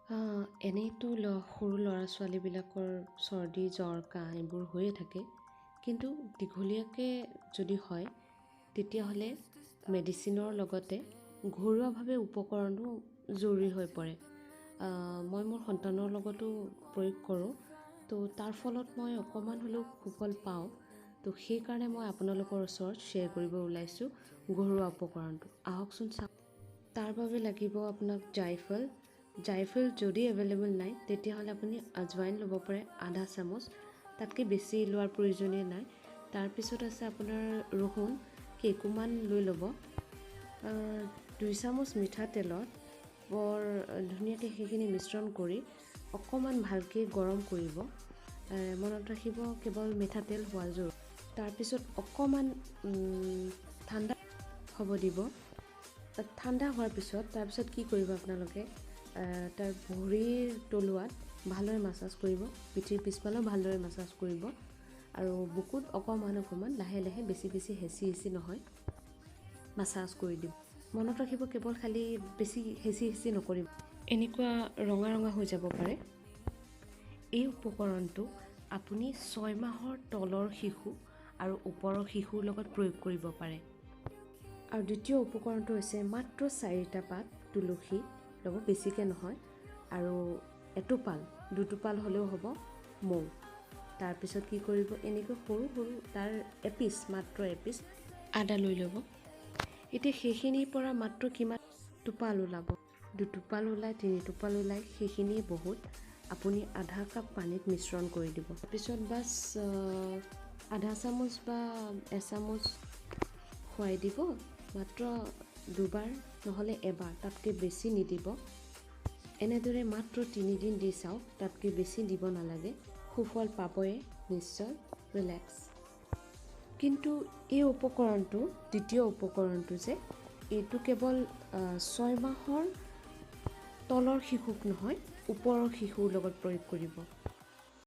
এনেইতো সৰু ল'ৰা ছোৱালীবিলাকৰ চৰ্দি জ্বৰ কাহ এইবোৰ হৈয়ে থাকে, কিন্তু দীঘলীয়াকৈ যদি হয় তেতিয়াহ'লে মেডিচিনৰ লগতে ঘৰুৱাভাৱে উপকৰণো জৰুৰী হৈ পৰে। মই মোৰ সন্তানৰ লগতো প্ৰয়োগ কৰোঁ, তো তাৰ ফলত মই অকণমান হ'লেও সুফল পাওঁ। তো সেইকাৰণে মই আপোনালোকৰ ওচৰত শ্বেয়াৰ কৰিব ওলাইছোঁ ঘৰুৱা উপকৰণটো। আহকচোন চাওঁ। তাৰ বাবে লাগিব আপোনাক জায়ফল যদি এভেইলেবল নাই তেতিয়াহ'লে আপুনি আজৱাইন ল'ব পাৰে আধা চামুচ, তাতকৈ বেছি লোৱাৰ প্ৰয়োজনীয় নাই। তাৰপিছত আছে আপোনাৰ ৰহুন কেইকোমান লৈ ল'ব। 2 চামুচ মিঠাতেলত বৰ ধুনীয়াকৈ সেইখিনি মিশ্ৰণ কৰি অকণমান ভালকৈ গৰম কৰিব। মনত ৰাখিব কেৱল মিঠাতেল হোৱা জৰুৰী। তাৰপিছত অকণমান ঠাণ্ডা হ'ব দিব। ঠাণ্ডা হোৱাৰ পিছত তাৰপিছত কি কৰিব আপোনালোকে, তাৰ ভৰিৰ তলুৱাত ভালদৰে মাছাজ কৰিব, পিঠিৰ পিছফালেও ভালদৰে মাছাজ কৰিব আৰু বুকুত অকণমান লাহে লাহে বেছি হেঁচি নহয় মাছাজ কৰি দিব। মনত ৰাখিব কেৱল খালি বেছি হেঁচি নকৰিব, এনেকুৱা ৰঙা হৈ যাব পাৰে। এই উপকৰণটো আপুনি 6 মাহৰ তলৰ শিশু আৰু ওপৰৰ শিশুৰ লগত প্ৰয়োগ কৰিব পাৰে। আৰু দ্বিতীয় উপকৰণটো হৈছে মাত্ৰ 4টা পাত তুলসী ল'ব, বেছিকৈ নহয়, আৰু দুটোপাল হ'লেও হ'ব মৌ। তাৰপিছত কি কৰিব, এনেকৈ সৰু তাৰ মাত্ৰ এপিচ আদা লৈ ল'ব। এতিয়া সেইখিনিৰ পৰা মাত্ৰ কিমান টোপাল ওলাব, 2 টোপাল ওলায় 3 টোপাল ওলায়, সেইখিনিয়ে বহুত। আপুনি আধা কাপ পানীত মিশ্ৰণ কৰি দিব। তাৰপিছত বাছ আধা চামুচ বা এচামুচ খুৱাই দিব, মাত্ৰ 2বাৰ নহ'লে এবাৰ, তাতকৈ বেছি নিদিব। এনেদৰে মাত্ৰ 3 দিন দি চাওক, তাতকৈ বেছি দিব নালাগে, সুফল পাবই নিশ্চয়, ৰিলেক্স। কিন্তু এই উপকৰণটো, দ্বিতীয় উপকৰণটো যে এইটো কেৱল 6 মাহৰ তলৰ শিশুক নহয়, ওপৰৰ শিশুৰ লগত প্ৰয়োগ কৰিব।